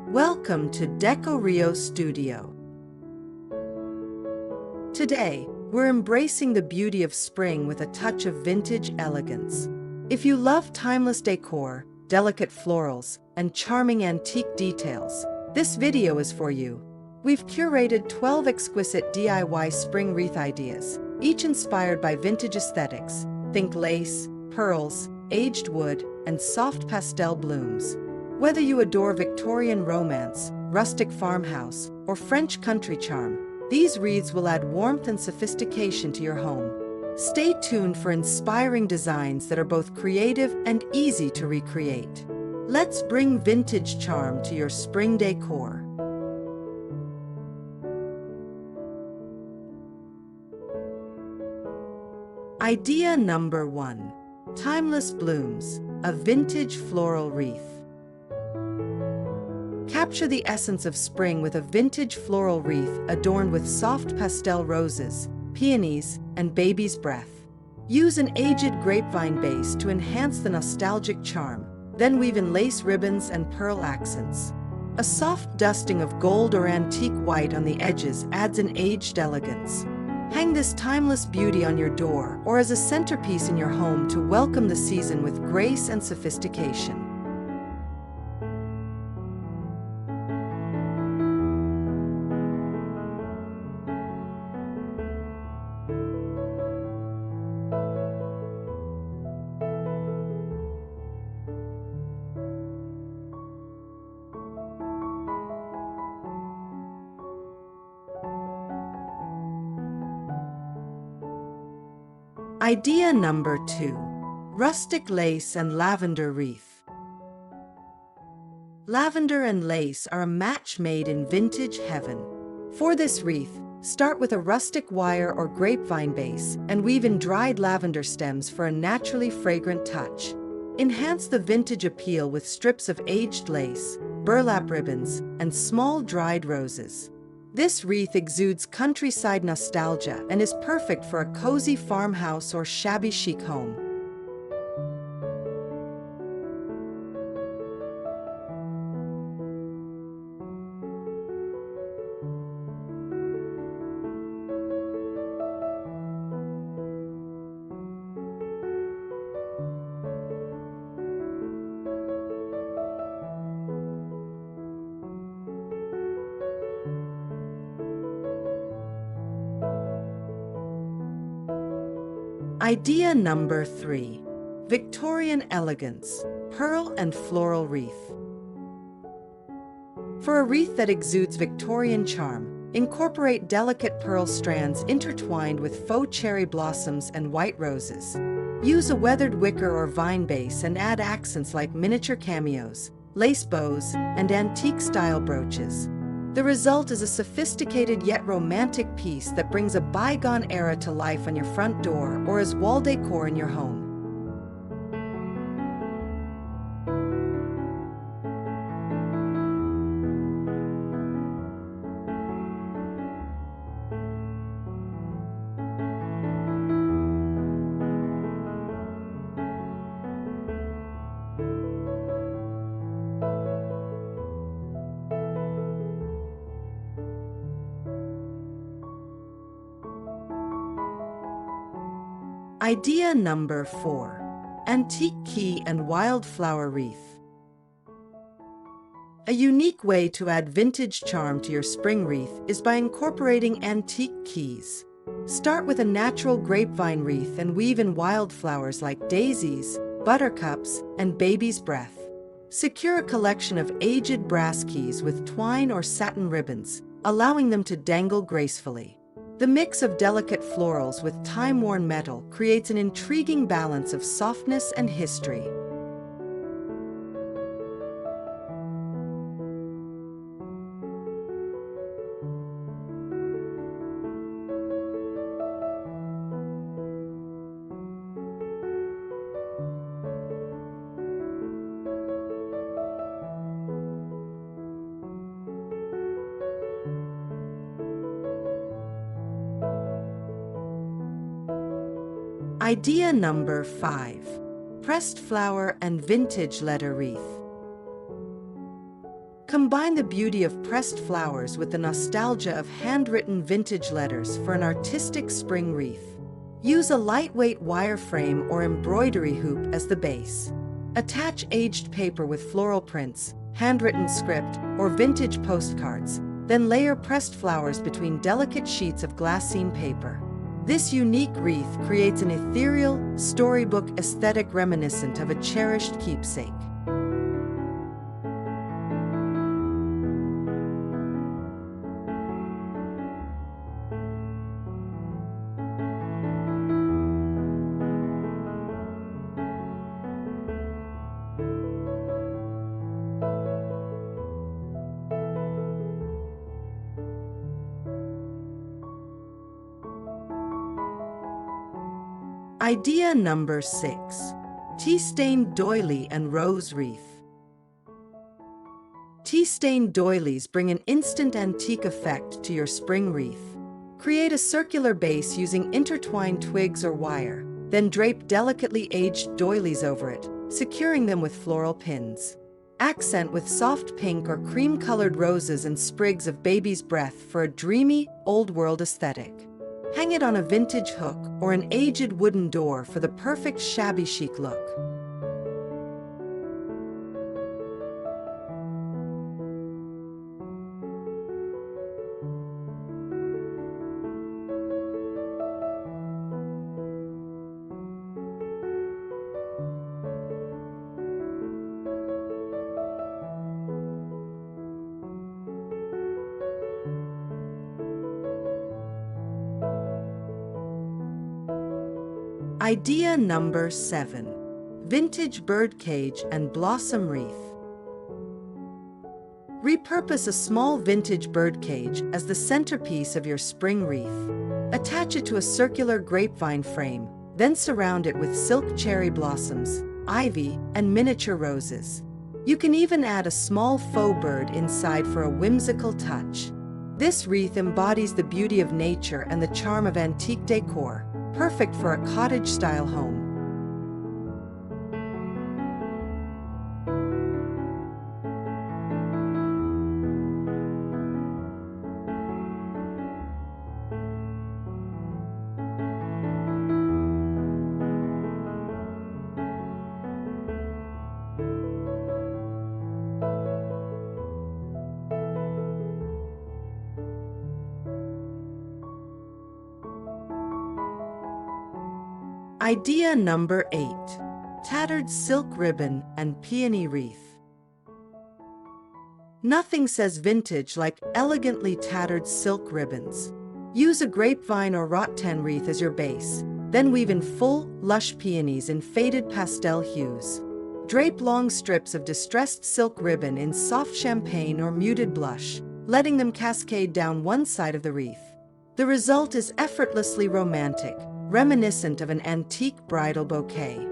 Welcome to Decorio Studio. Today, we're embracing the beauty of spring with a touch of vintage elegance. If you love timeless decor, delicate florals, and charming antique details, this video is for you. We've curated 12 exquisite DIY spring wreath ideas, each inspired by vintage aesthetics. Think lace, pearls, aged wood, and soft pastel blooms. Whether you adore Victorian romance, rustic farmhouse, or French country charm, these wreaths will add warmth and sophistication to your home. Stay tuned for inspiring designs that are both creative and easy to recreate. Let's bring vintage charm to your spring decor. Idea number 1. Timeless blooms, a vintage floral wreath. Capture the essence of spring with a vintage floral wreath adorned with soft pastel roses, peonies, and baby's breath. Use an aged grapevine base to enhance the nostalgic charm, then weave in lace ribbons and pearl accents. A soft dusting of gold or antique white on the edges adds an aged elegance. Hang this timeless beauty on your door or as a centerpiece in your home to welcome the season with grace and sophistication. Idea number 2. Rustic lace and lavender wreath. Lavender and lace are a match made in vintage heaven. For this wreath, start with a rustic wire or grapevine base and weave in dried lavender stems for a naturally fragrant touch. Enhance the vintage appeal with strips of aged lace, burlap ribbons, and small dried roses. This wreath exudes countryside nostalgia and is perfect for a cozy farmhouse or shabby chic home. Idea number 3. Victorian elegance, pearl and floral wreath. For a wreath that exudes Victorian charm, incorporate delicate pearl strands intertwined with faux cherry blossoms and white roses. Use a weathered wicker or vine base and add accents like miniature cameos, lace bows, and antique-style brooches. The result is a sophisticated yet romantic piece that brings a bygone era to life on your front door or as wall decor in your home. Idea number 4. Antique key and wildflower wreath. A unique way to add vintage charm to your spring wreath is by incorporating antique keys. Start with a natural grapevine wreath and weave in wildflowers like daisies, buttercups, and baby's breath. Secure a collection of aged brass keys with twine or satin ribbons, allowing them to dangle gracefully. The mix of delicate florals with time-worn metal creates an intriguing balance of softness and history. Idea number 5. Pressed flower and vintage letter wreath. Combine the beauty of pressed flowers with the nostalgia of handwritten vintage letters for an artistic spring wreath. Use a lightweight wire frame or embroidery hoop as the base. Attach aged paper with floral prints, handwritten script, or vintage postcards, then layer pressed flowers between delicate sheets of glassine paper. This unique wreath creates an ethereal, storybook aesthetic reminiscent of a cherished keepsake. Idea number 6. Tea-stained doily and rose wreath. Tea-stained doilies bring an instant antique effect to your spring wreath. Create a circular base using intertwined twigs or wire, then drape delicately aged doilies over it, securing them with floral pins. Accent with soft pink or cream-colored roses and sprigs of baby's breath for a dreamy, old-world aesthetic. Hang it on a vintage hook or an aged wooden door for the perfect shabby chic look. Idea number 7. Vintage birdcage and blossom wreath. Repurpose a small vintage birdcage as the centerpiece of your spring wreath. Attach it to a circular grapevine frame, then surround it with silk cherry blossoms, ivy, and miniature roses. You can even add a small faux bird inside for a whimsical touch. This wreath embodies the beauty of nature and the charm of antique decor, perfect for a cottage-style home. Idea number 8. Tattered silk ribbon and peony wreath. Nothing says vintage like elegantly tattered silk ribbons. Use a grapevine or rattan wreath as your base, then weave in full, lush peonies in faded pastel hues. Drape long strips of distressed silk ribbon in soft champagne or muted blush, letting them cascade down one side of the wreath. The result is effortlessly romantic, reminiscent of an antique bridal bouquet.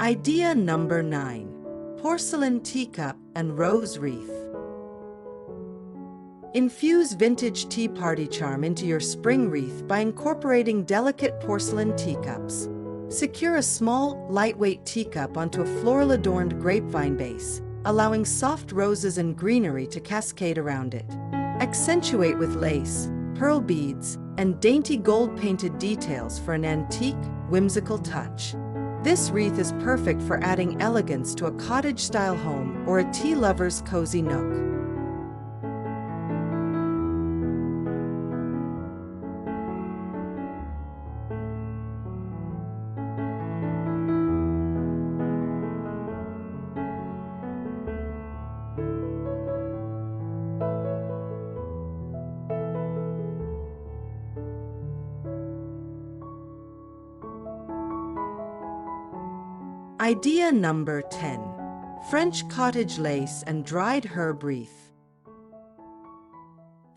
Idea number 9. Porcelain teacup and rose wreath. Infuse vintage tea party charm into your spring wreath by incorporating delicate porcelain teacups. Secure a small, lightweight teacup onto a floral-adorned grapevine base, allowing soft roses and greenery to cascade around it. Accentuate with lace, pearl beads, and dainty gold-painted details for an antique, whimsical touch. This wreath is perfect for adding elegance to a cottage-style home or a tea lover's cozy nook. Idea number 10. French cottage lace and dried herb wreath.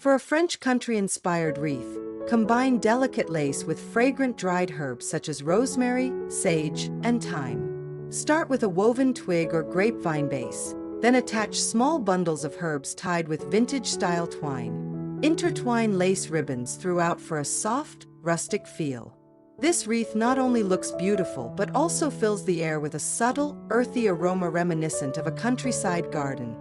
For a French country-inspired wreath, combine delicate lace with fragrant dried herbs such as rosemary, sage, and thyme. Start with a woven twig or grapevine base, then attach small bundles of herbs tied with vintage-style twine. Intertwine lace ribbons throughout for a soft, rustic feel. This wreath not only looks beautiful but also fills the air with a subtle, earthy aroma reminiscent of a countryside garden.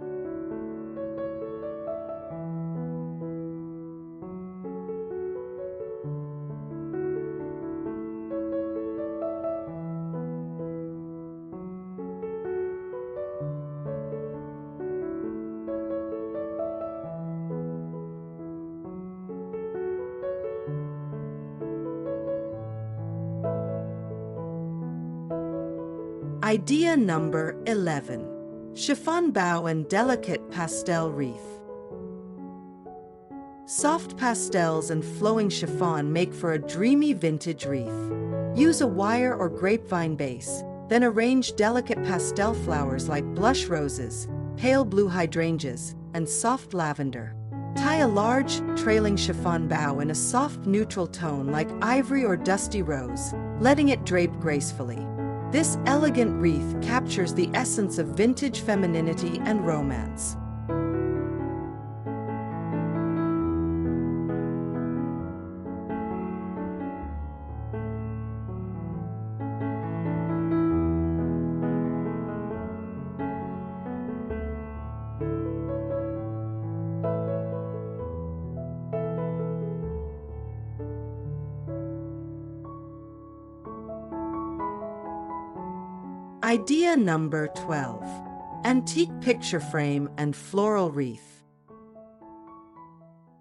Idea number 11. Chiffon bow and delicate pastel wreath. Soft pastels and flowing chiffon make for a dreamy vintage wreath. Use a wire or grapevine base, then arrange delicate pastel flowers like blush roses, pale blue hydrangeas, and soft lavender. Tie a large, trailing chiffon bow in a soft neutral tone like ivory or dusty rose, letting it drape gracefully. This elegant wreath captures the essence of vintage femininity and romance. Idea number 12. Antique picture frame and floral wreath.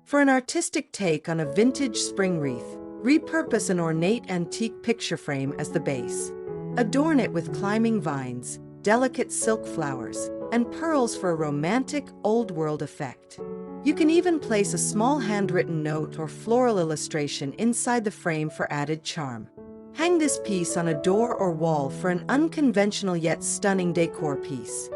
For an artistic take on a vintage spring wreath, repurpose an ornate antique picture frame as the base. Adorn it with climbing vines, delicate silk flowers, and pearls for a romantic, old-world effect. You can even place a small handwritten note or floral illustration inside the frame for added charm. Hang this piece on a door or wall for an unconventional yet stunning decor piece.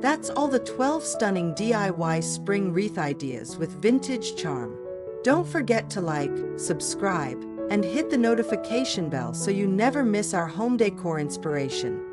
That's all the 12 stunning DIY spring wreath ideas with vintage charm. Don't forget to like, subscribe, and hit the notification bell so you never miss our home decor inspiration.